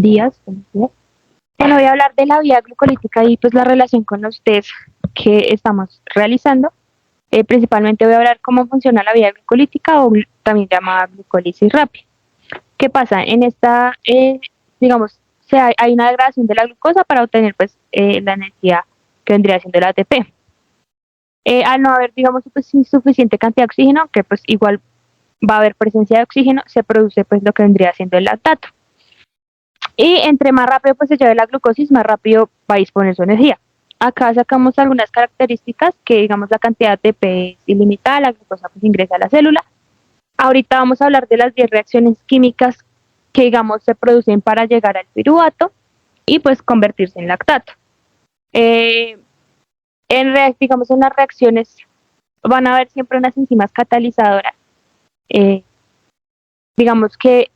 días. Buenos días. Bueno, voy a hablar de la vía glucolítica y pues la relación con los test que estamos realizando. Principalmente voy a hablar cómo funciona la vía glucolítica o también llamada glucólisis rápida. ¿Qué pasa? En esta, digamos, hay una degradación de la glucosa para obtener pues la energía que vendría siendo el ATP. Al no haber, digamos, pues, suficiente cantidad de oxígeno, que pues igual va a haber presencia de oxígeno, se produce pues lo que vendría siendo el lactato. Y entre más rápido pues se lleve la glucosis, más rápido va a disponer su energía. Acá sacamos algunas características que digamos la cantidad de ATP es ilimitada, la glucosa pues ingresa a la célula. Ahorita vamos a hablar de las 10 reacciones químicas que digamos se producen para llegar al piruvato y pues convertirse en lactato. Digamos en las reacciones van a haber siempre unas enzimas catalizadoras. Eh, digamos que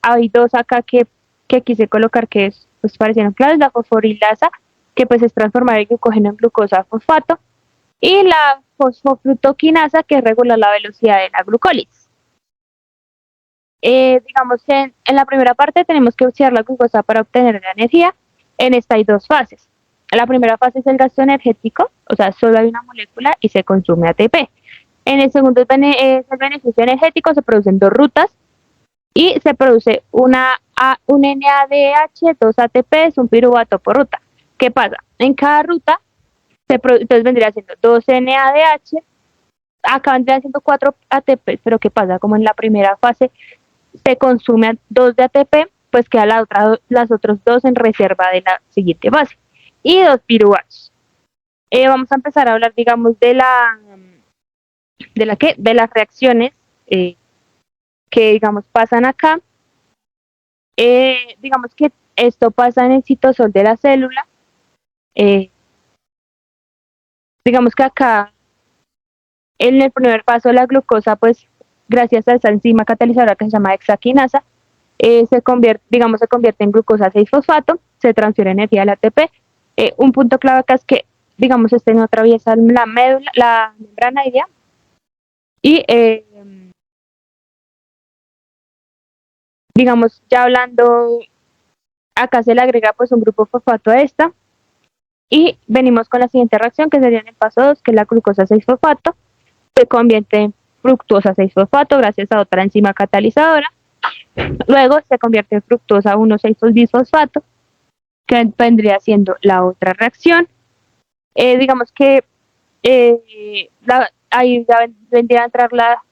hay dos acá que quise colocar que es, pues parecieron claves, la fosforilasa, que pues es transformar el glucógeno en glucosa a fosfato, y la fosfofructoquinasa, que regula la velocidad de la glucólisis. Digamos que en la primera parte tenemos que oxidar la glucosa para obtener la energía. En esta hay dos fases. La primera fase es el gasto energético, o sea, solo hay una molécula y se consume ATP. En el segundo es el beneficio energético, se producen dos rutas y se produce un NADH, dos ATP, es un piruvato por ruta. ¿Qué pasa? En cada ruta, entonces vendría siendo 2 NADH, acá vendrían siendo 4 ATP, pero ¿qué pasa? Como en la primera fase se consume 2 de ATP, pues queda las otros 2 en reserva de la siguiente fase. Y 2 piruvatos. Vamos a empezar a hablar, digamos, de las reacciones que, digamos, pasan acá. Digamos que esto pasa en el citosol de la célula. Eh, digamos que acá, en el primer paso, la glucosa, pues, gracias a esa enzima catalizadora que se llama hexaquinasa, se convierte en glucosa 6-fosfato, se transfiere energía al ATP. Un punto clave acá es que, digamos, este no atraviesa la médula, la membrana idea, y, digamos, ya hablando, acá se le agrega, pues, un grupo fosfato a esta, y venimos con la siguiente reacción, que sería en el paso 2, que es la glucosa 6-fosfato, se convierte en fructosa 6-fosfato gracias a otra enzima catalizadora. Luego se convierte en fructosa 1,6-bisfosfato, que vendría siendo la otra reacción. Digamos que ahí ya vendría a entrar la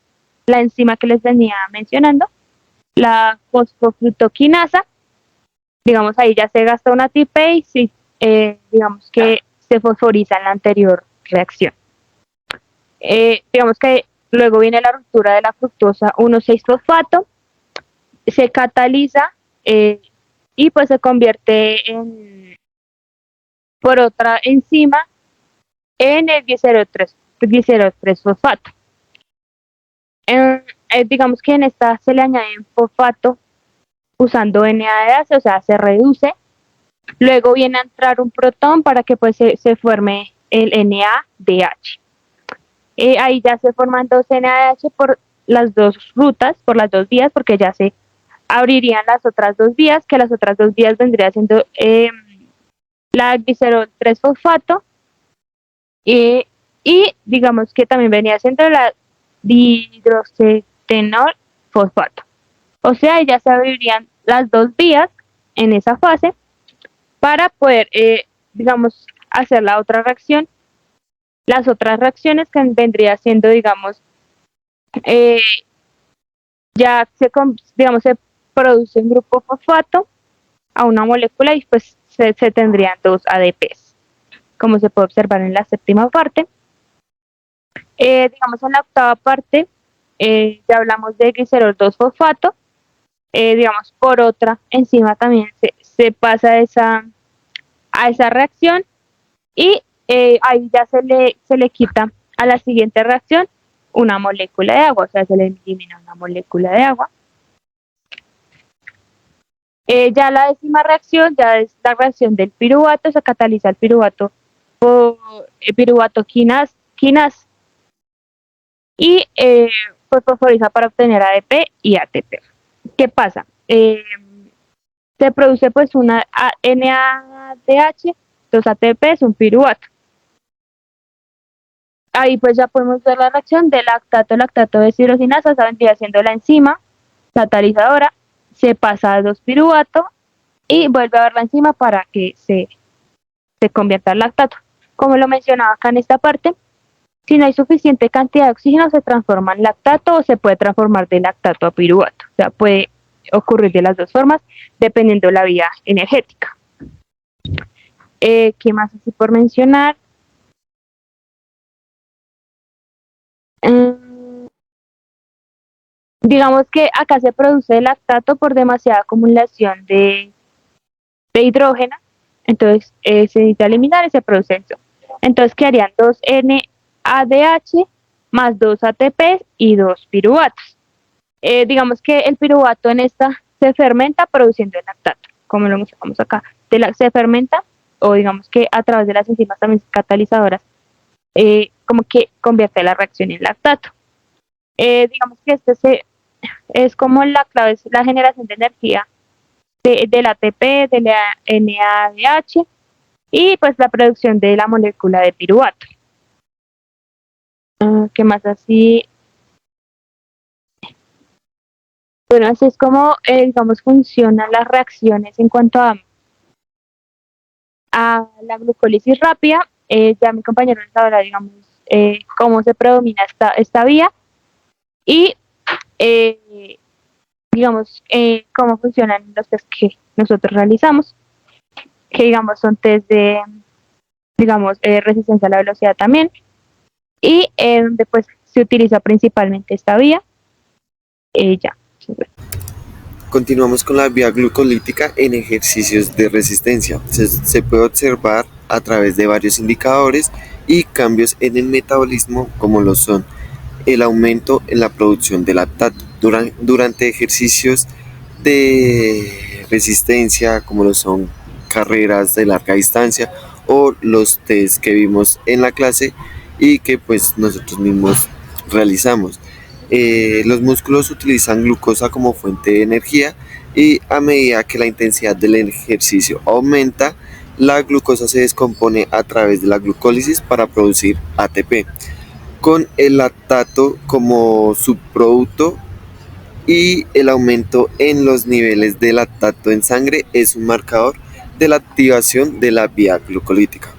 enzima que les venía mencionando, la fosfofructoquinasa. Digamos, ahí ya se gasta una ATP y sí, digamos que se fosforiza en la anterior reacción. Digamos que luego viene la ruptura de la fructosa 1,6-fosfato, se cataliza y pues se convierte por otra enzima en el glicerol-3-fosfato. Digamos que en esta se le añade fosfato usando NADH, o sea, se reduce. Luego viene a entrar un protón para que pues se forme el NADH. Ahí ya se forman dos NADH por las dos rutas, por las dos vías, porque ya se abrirían las otras dos vías, que las otras dos vías vendría siendo la glicerol 3-fosfato y digamos que también venía siendo la dihidrocetenol fosfato. O sea, ya se abrirían las dos vías en esa fase para poder, digamos, hacer la otra reacción. Las otras reacciones que vendría siendo, digamos, eh, digamos, se produce un grupo fosfato a una molécula y pues se tendrían dos ADPs, como se puede observar en la séptima parte. Digamos, en la octava parte ya hablamos de glicerol 2-fosfato, digamos, por otra enzima también se pasa a esa reacción y ahí ya se le quita a la siguiente reacción una molécula de agua, o sea, se le elimina una molécula de agua. Ya la décima reacción ya es la reacción del piruvato, se cataliza el piruvato por piruvato quinasa y pues fosforiza para obtener ADP y ATP. ¿Qué pasa? se produce pues una NADH, 2 ATP, es un piruvato. Ahí pues ya podemos ver la reacción de lactato de hidrogenasa, esa vendría siendo la enzima catalizadora, se pasa a 2 piruvato y vuelve a ver la enzima para que se convierta en lactato. Como lo mencionaba acá en esta parte, si no hay suficiente cantidad de oxígeno se transforma en lactato o se puede transformar de lactato a piruvato. O sea, puede ocurrir de las dos formas dependiendo de la vía energética. ¿Qué más así por mencionar? Digamos que acá se produce lactato por demasiada acumulación de hidrógeno, entonces se necesita eliminar y se produce eso. Entonces quedarían 2 NADH más 2 ATP y 2 piruvatos. Digamos que el piruvato en esta se fermenta produciendo el lactato, como lo mostramos acá. Se fermenta, o digamos que a través de las enzimas también catalizadoras, como que convierte la reacción en lactato. Digamos que es como la clave, es la generación de energía del ATP, de la NADH y pues la producción de la molécula de piruvato. ¿Qué más así? Bueno, así es como, digamos, funcionan las reacciones en cuanto a la glucólisis rápida. Ya mi compañero nos habla, digamos, cómo se predomina esta vía y, digamos, cómo funcionan los test que nosotros realizamos, que, digamos, son test de, digamos, resistencia a la velocidad también, y donde pues se utiliza principalmente esta vía. Ya. Continuamos con la vía glucolítica en ejercicios de resistencia. Se puede observar a través de varios indicadores y cambios en el metabolismo como lo son el aumento en la producción de lactato durante ejercicios de resistencia como lo son carreras de larga distancia o los test que vimos en la clase y que pues nosotros mismos realizamos. Los músculos utilizan glucosa como fuente de energía y a medida que la intensidad del ejercicio aumenta, la glucosa se descompone a través de la glucólisis para producir ATP, con el lactato como subproducto, y el aumento en los niveles de lactato en sangre es un marcador de la activación de la vía glucolítica.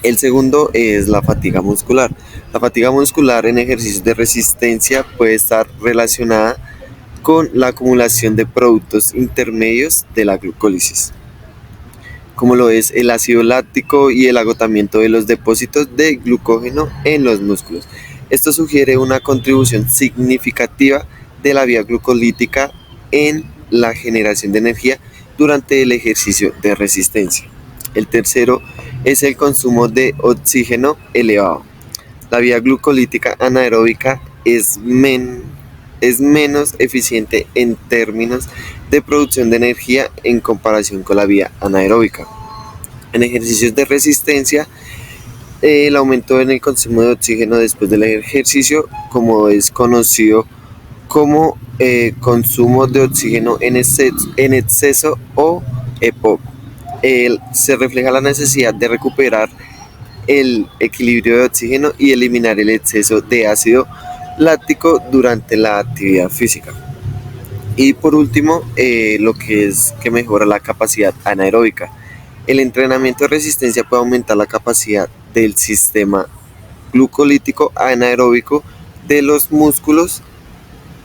El segundo es la fatiga muscular. La fatiga muscular en ejercicios de resistencia puede estar relacionada con la acumulación de productos intermedios de la glucólisis, como lo es el ácido láctico y el agotamiento de los depósitos de glucógeno en los músculos. Esto sugiere una contribución significativa de la vía glucolítica en la generación de energía durante el ejercicio de resistencia. El tercero es el consumo de oxígeno elevado. La vía glucolítica anaeróbica es menos eficiente en términos de producción de energía en comparación con la vía anaeróbica. En ejercicios de resistencia, el aumento en el consumo de oxígeno después del ejercicio, como es conocido como consumo de oxígeno en exceso o EPOC, se refleja la necesidad de recuperar el equilibrio de oxígeno y eliminar el exceso de ácido láctico durante la actividad física. Y por último, lo que es que mejora la capacidad anaeróbica. El entrenamiento de resistencia puede aumentar la capacidad del sistema glucolítico anaeróbico de los músculos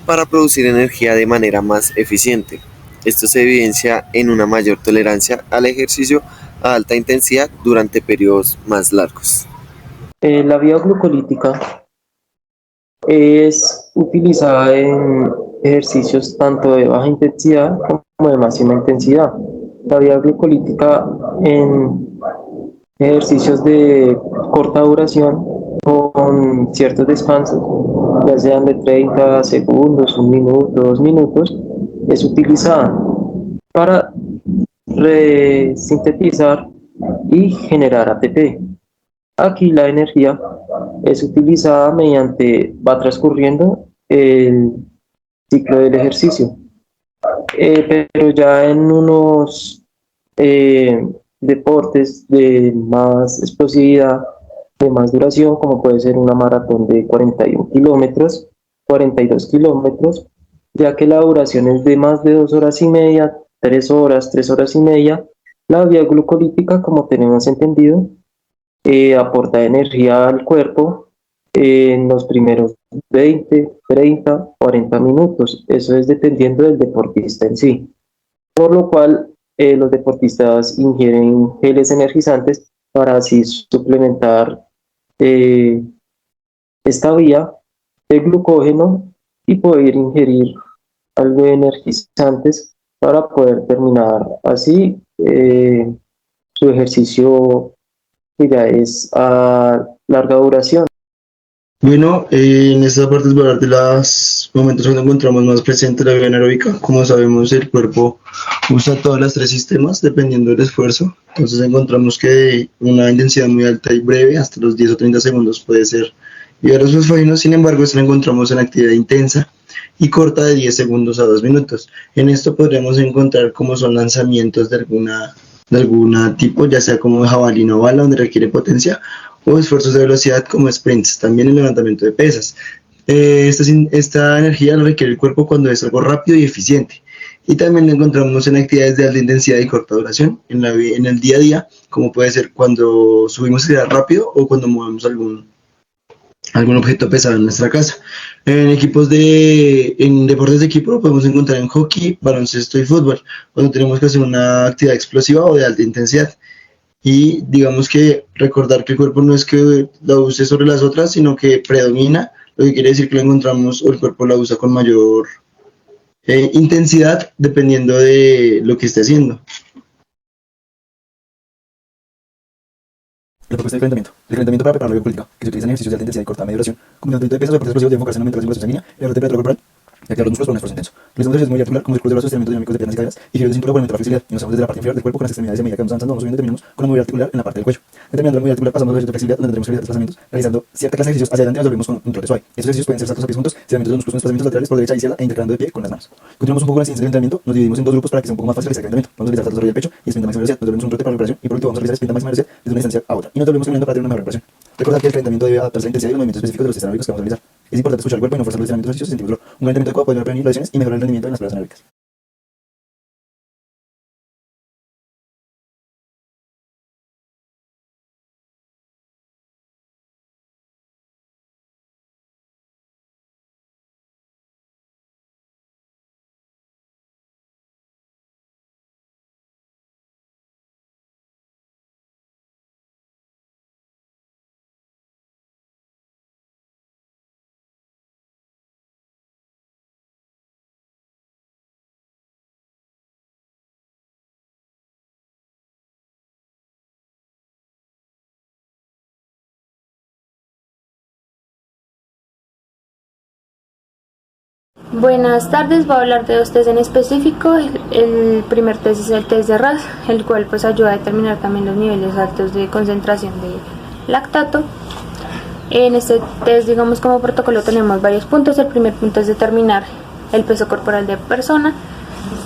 para producir energía de manera más eficiente. Esto se evidencia en una mayor tolerancia al ejercicio a alta intensidad durante periodos más largos. La vía glucolítica es utilizada en ejercicios tanto de baja intensidad como de máxima intensidad. La vía glucolítica en ejercicios de corta duración con ciertos descansos, ya sean de 30 segundos, 1 minuto, 2 minutos, es utilizada para resintetizar y generar ATP. Aquí la energía es utilizada va transcurriendo el ciclo del ejercicio. Pero ya en unos deportes de más explosividad, de más duración, como puede ser una maratón de 41 kilómetros, 42 kilómetros, ya que la duración es de más de 2 horas y media, 3 horas, 3 horas y media. La vía glucolítica, como tenemos entendido, aporta energía al cuerpo en los primeros 20, 30, 40 minutos. Eso es dependiendo del deportista en sí. Por lo cual, los deportistas ingieren geles energizantes para así suplementar eh, esta vía de glucógeno y poder ingerir algo de energizantes para poder terminar así su ejercicio, que ya es a larga duración. Bueno, en esta parte voy a hablar de los momentos donde encontramos más presente la vida anaeróbica. Como sabemos, el cuerpo usa todos los tres sistemas dependiendo del esfuerzo. Entonces encontramos que una intensidad muy alta y breve, hasta los 10 o 30 segundos, puede ser vía los fosforinos. Sin embargo, esto lo encontramos en actividad intensa y corta de 10 segundos a 2 minutos. En esto podríamos encontrar cómo son lanzamientos de alguna tipo, ya sea como jabalina o bala, donde requiere potencia, o esfuerzos de velocidad como sprints, también el levantamiento de pesas. Esta energía la requiere el cuerpo cuando es algo rápido y eficiente. Y también lo encontramos en actividades de alta intensidad y corta duración, en el día a día, como puede ser cuando subimos escaleras rápido o cuando movemos algún objeto pesado en nuestra casa. En deportes de equipo lo podemos encontrar en hockey, baloncesto y fútbol, cuando tenemos que hacer una actividad explosiva o de alta intensidad. Y digamos que recordar que el cuerpo no es que lo use sobre las otras, sino que predomina, lo que quiere decir que lo encontramos o el cuerpo la usa con mayor intensidad dependiendo de lo que esté haciendo. La propuesta de calentamiento. El calentamiento para preparar la biopolítica, que se utiliza en ejercicios de alta intensidad y corta media duración, como el de peso, deportes explosivos, de enfocarse en aumentar la circulación sanguínea, elevar la temperatura corporal y activar los músculos por un esfuerzo intenso. Realizamos ejercicios muy articular, como círculos de brazos, estiramientos dinámicos de piernas y caderas, y giros de cintura para aumentar la flexibilidad. Y nos vamos desde la parte inferior del cuerpo con las extremidades, y a medida que vamos avanzando, vamos subiendo y terminamos con la movilidad articular en la parte del cuello. Determinando la movilidad articular, pasamos a los ejercicios de flexibilidad, donde tendremos que realizar desplazamientos, realizando cierta clase de ejercicios hacia adelante y nos volvemos con un trote suave. Estos ejercicios pueden ser saltos a pies juntos, estiramientos de los músculos con desplazamientos laterales por derecha y izquierda e intercalando de pie con las manos. Continuamos un poco con la ciencia del calentamiento, nos dividimos en dos grupos para que sea un poco más fácil realizar el calentamiento. Vamos a realizar saltos sobre el pecho y sprint a máxima velocidad, nos volvemos un trote para la recuperación y por último vamos a realizar sprint a máxima velocidad desde una distancia a otra. Y nos volvemos caminando para tener una mejor recuperación. Recordad que el calentamiento debe adaptarse a la intensidad y los movimientos específicos de los test anaeróbicos que vamos a realizar. Es importante escuchar el cuerpo y no forzar los estiramientos ejercicios si sentimos dolor. Un calentamiento adecuado puede prevenir lesiones y mejorar el rendimiento en las pruebas anaeróbicas. Buenas tardes, voy a hablar de dos test en específico. El primer test es el test de RAS, el cual pues ayuda a determinar también los niveles altos de concentración de lactato. En este test, digamos, como protocolo tenemos varios puntos. El primer punto es determinar el peso corporal de persona.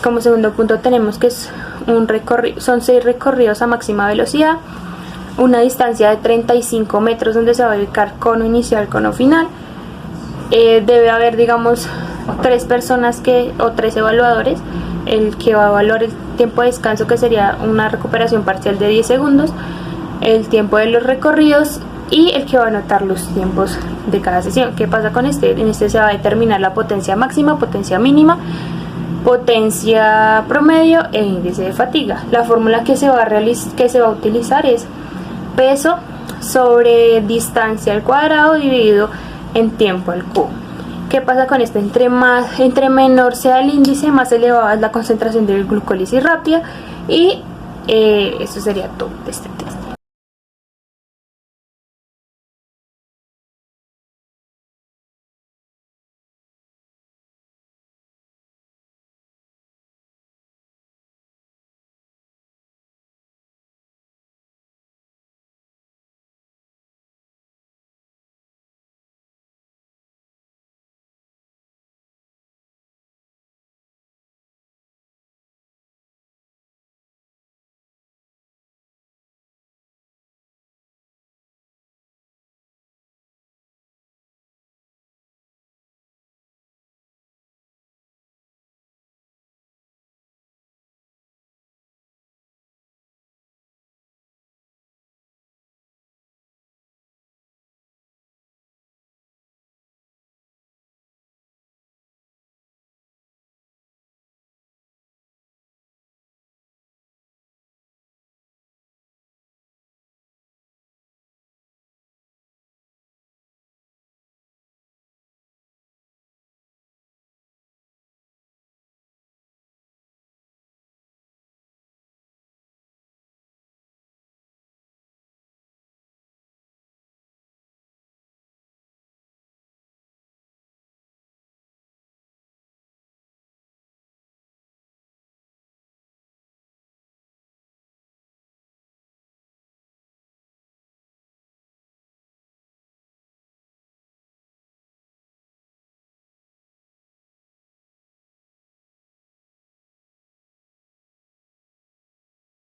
Como segundo punto tenemos que son 6 recorridos a máxima velocidad, una distancia de 35 metros donde se va a ubicar cono inicial, cono final. Debe haber, digamos, 3 personas o 3 evaluadores, el que va a evaluar el tiempo de descanso, que sería una recuperación parcial de 10 segundos, el tiempo de los recorridos y el que va a anotar los tiempos de cada sesión. ¿Qué pasa con este? En este se va a determinar la potencia máxima, potencia mínima, potencia promedio e índice de fatiga. La fórmula que se va a utilizar es peso sobre distancia al cuadrado dividido en tiempo al cubo. ¿Qué pasa con esto? Entre menor sea el índice, más elevada es la concentración de glucólisis rápida, y eso sería todo de este test.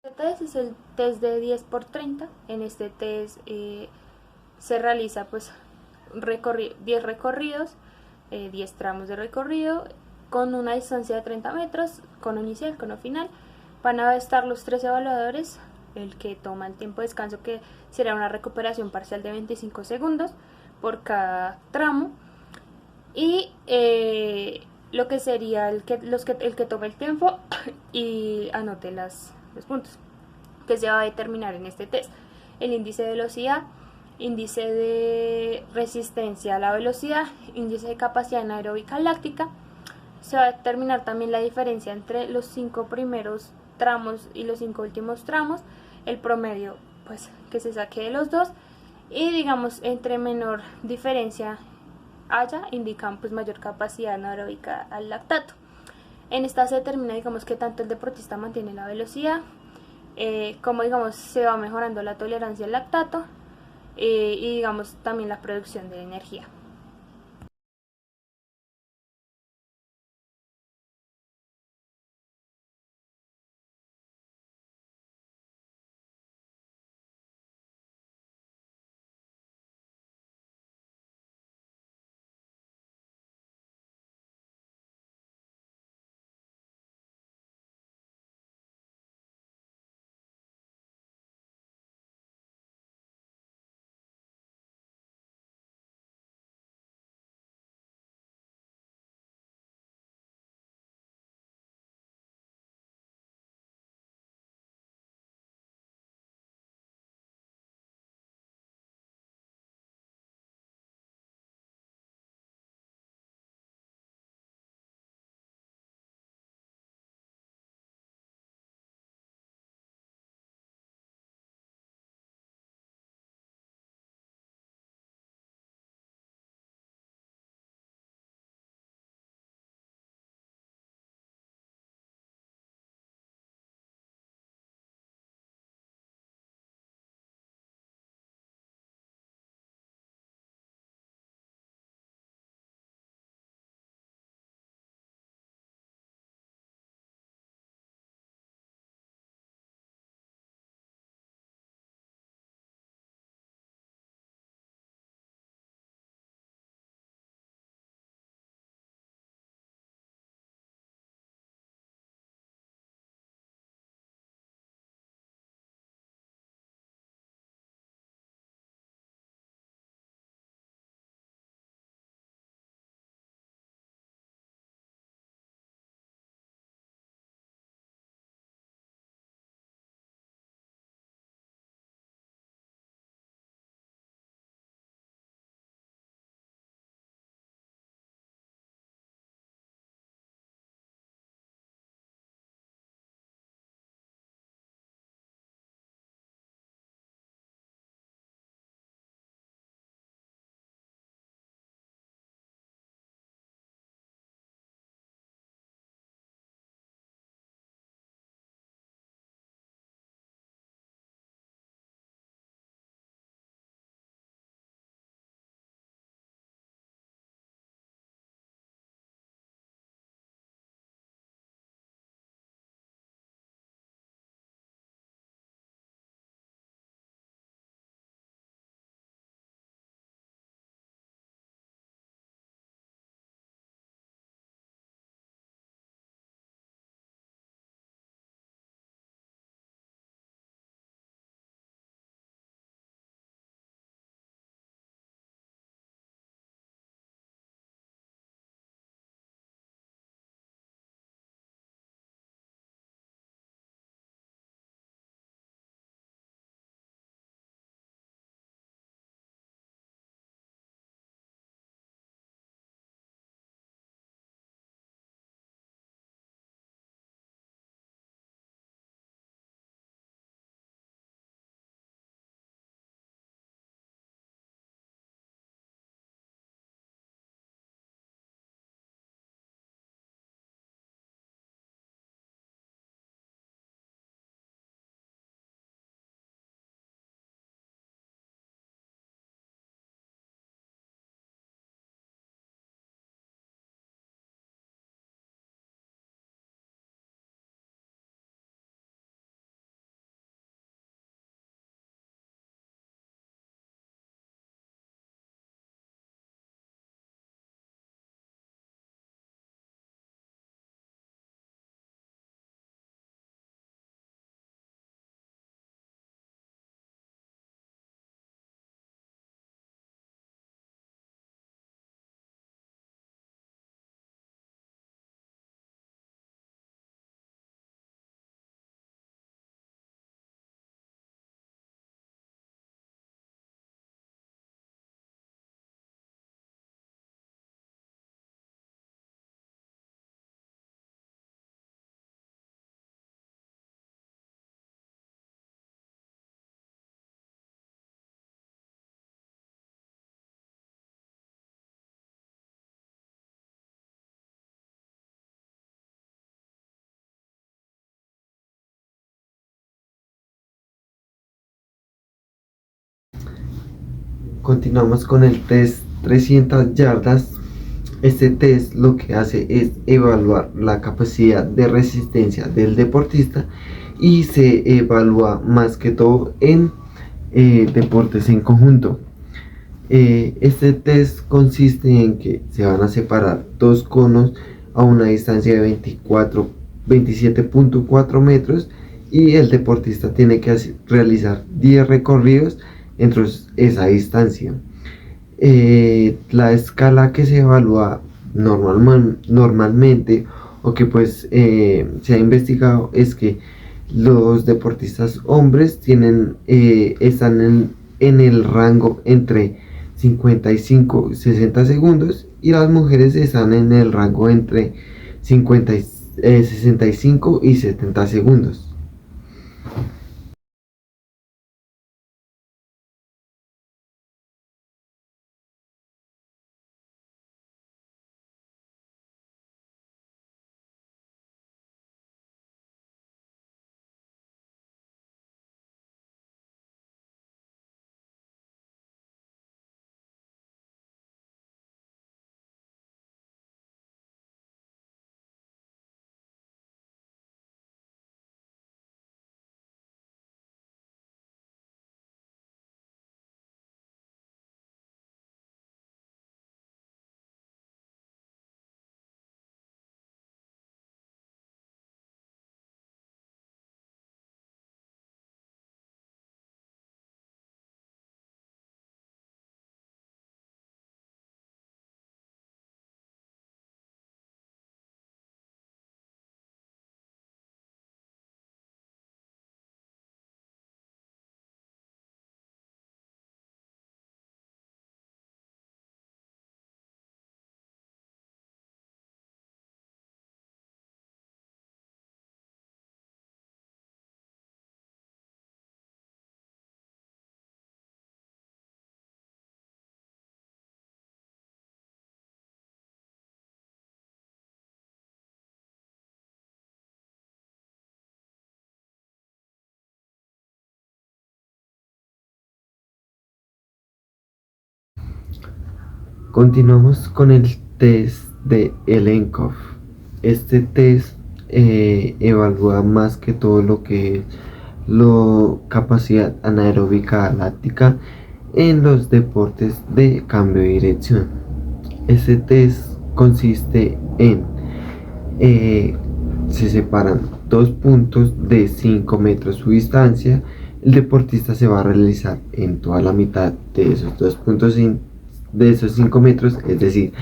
Este test es el test de 10 por 30. En este test se realiza pues 10 recorridos, 10 tramos de recorrido con una distancia de 30 metros, cono inicial, cono final. Van a estar los 3 evaluadores, el que toma el tiempo de descanso, que será una recuperación parcial de 25 segundos por cada tramo, y lo que sería el que tome el tiempo y anote los puntos que se va a determinar en este test: el índice de velocidad, índice de resistencia a la velocidad, índice de capacidad anaeróbica láctica. Se va a determinar también la diferencia entre los 5 primeros tramos y los 5 últimos tramos, el promedio pues que se saque de los dos, y digamos entre menor diferencia haya, indican pues mayor capacidad anaeróbica al lactato. En esta se determina digamos que tanto el deportista mantiene la velocidad, como digamos se va mejorando la tolerancia al lactato, y digamos también la producción de energía. Continuamos con el test 300 yardas. Este test lo que hace es evaluar la capacidad de resistencia del deportista y se evalúa más que todo en deportes en conjunto. Este test consiste en que se van a separar dos conos a una distancia de 27.4 metros y el deportista tiene que realizar 10 recorridos entre esa distancia. La escala que se evalúa normalmente o que pues se ha investigado es que los deportistas hombres están en el rango entre 55 y 60 segundos y las mujeres están en el rango entre 65 y 70 segundos. Continuamos con el test de Elenkov. Este test evalúa más que todo lo que es la capacidad anaeróbica láctica en los deportes de cambio de dirección. Este test consiste en se separan dos puntos de 5 metros su distancia. El deportista se va a realizar en toda la mitad de esos dos puntos de esos 5 metros, es decir,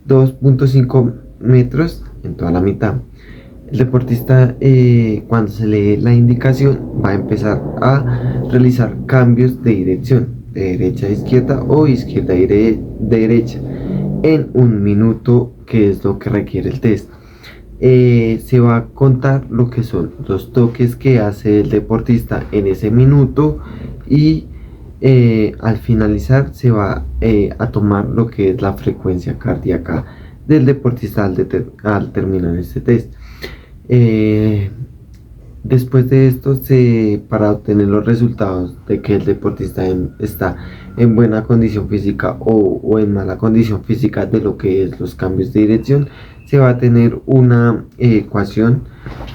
2.5 metros en toda la mitad. El deportista, cuando se lee la indicación, va a empezar a realizar cambios de dirección, de derecha a izquierda o izquierda a derecha, en un minuto, que es lo que requiere el test. Se va a contar lo que son los toques que hace el deportista en ese minuto y al finalizar se va a tomar lo que es la frecuencia cardíaca del deportista al terminar este test. Eh, Después de esto, para obtener los resultados de que el deportista está en buena condición física o en mala condición física de lo que es los cambios de dirección, se va a tener una ecuación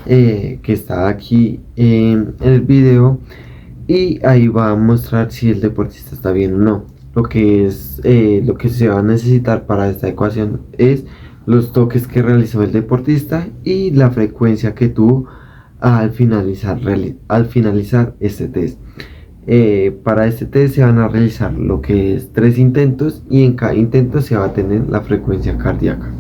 que está aquí en el video y ahí va a mostrar si el deportista está bien o no. Lo que se va a necesitar para esta ecuación es los toques que realizó el deportista y la frecuencia que tuvo al finalizar este test. Para este test se van a realizar lo que es 3 intentos y en cada intento se va a tener la frecuencia cardíaca.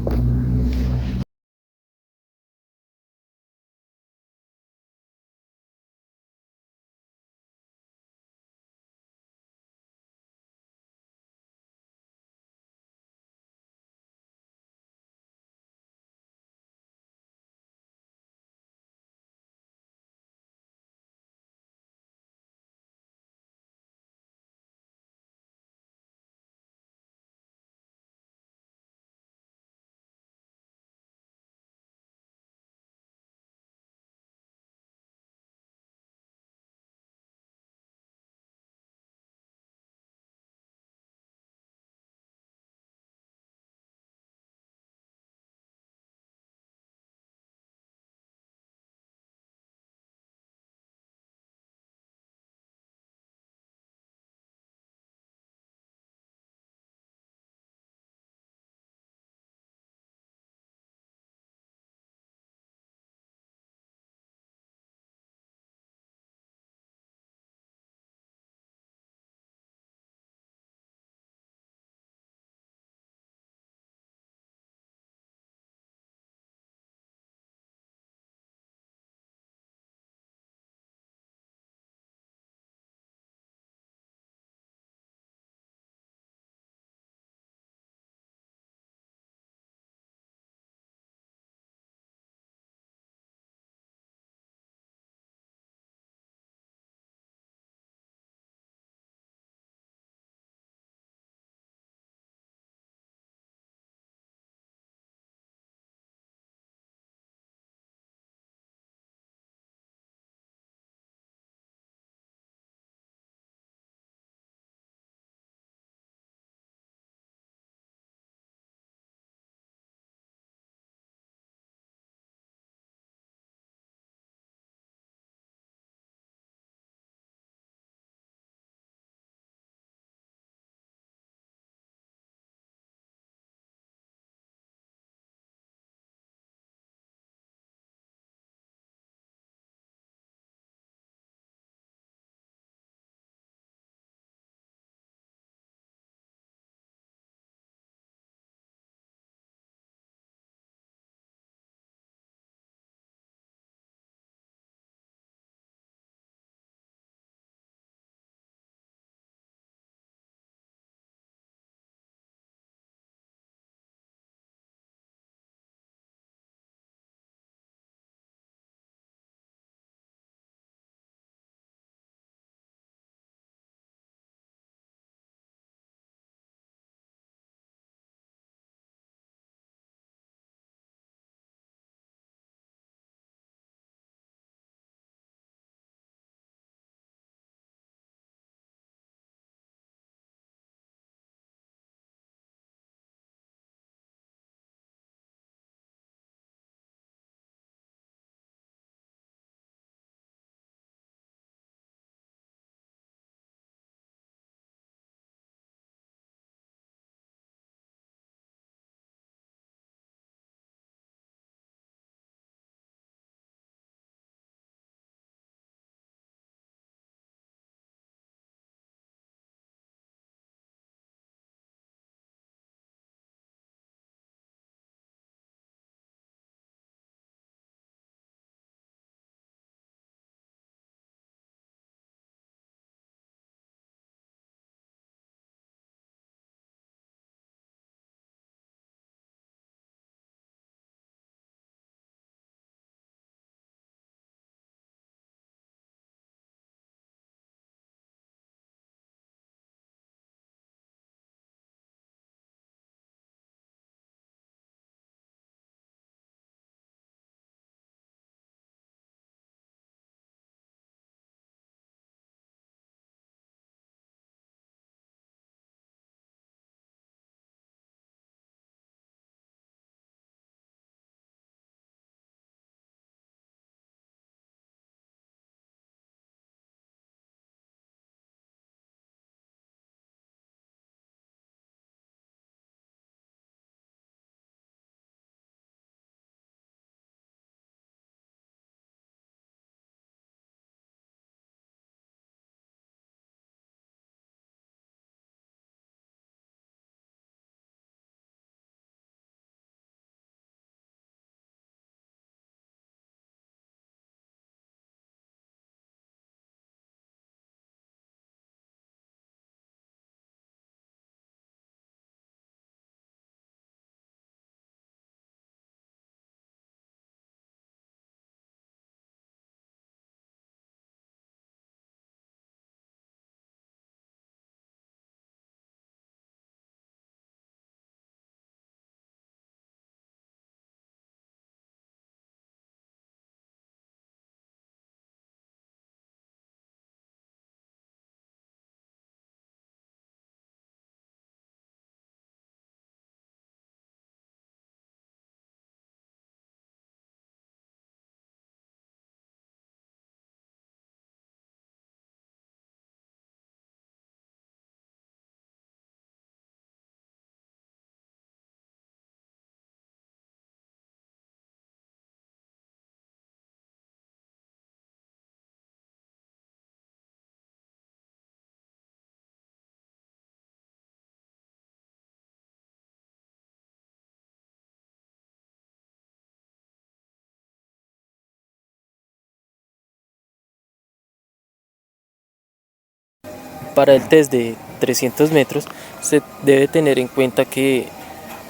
Para el test de 300 metros se debe tener en cuenta que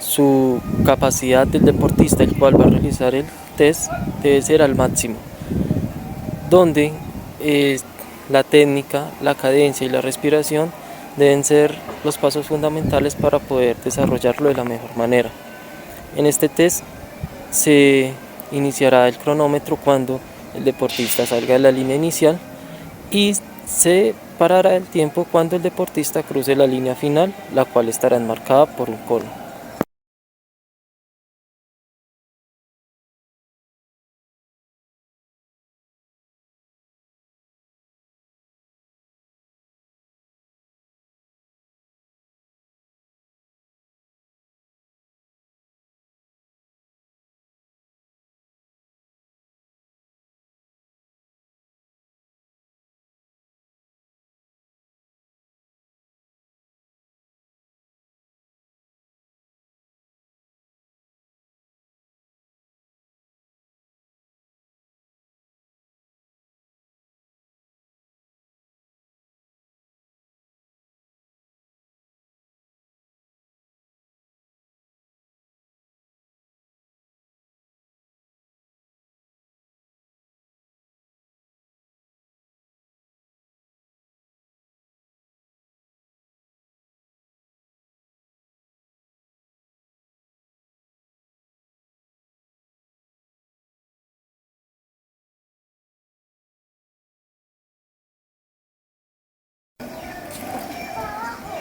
su capacidad del deportista el cual va a realizar el test debe ser al máximo, donde la técnica, la cadencia y la respiración deben ser los pasos fundamentales para poder desarrollarlo de la mejor manera. En este test se iniciará el cronómetro cuando el deportista salga de la línea inicial y se parará el tiempo cuando el deportista cruce la línea final, la cual estará enmarcada por un cono.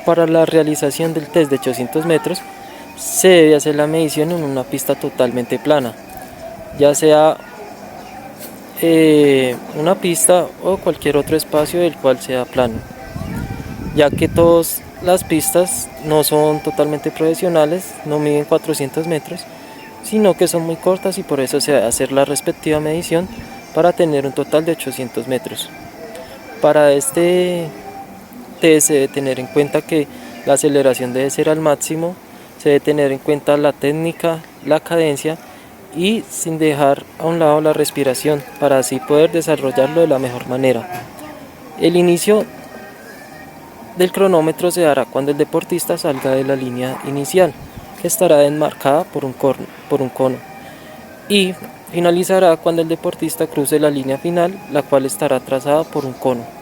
Para la realización del test de 800 metros se debe hacer la medición en una pista totalmente plana, ya sea una pista o cualquier otro espacio del cual sea plano, ya que todas las pistas no son totalmente profesionales, no miden 400 metros, sino que son muy cortas y por eso se debe hacer la respectiva medición para tener un total de 800 metros. Para este test se debe tener en cuenta que la aceleración debe ser al máximo, se debe tener en cuenta la técnica, la cadencia y sin dejar a un lado la respiración para así poder desarrollarlo de la mejor manera. El inicio del cronómetro se dará cuando el deportista salga de la línea inicial, que estará enmarcada por un cono, y finalizará cuando el deportista cruce la línea final, la cual estará trazada por un cono.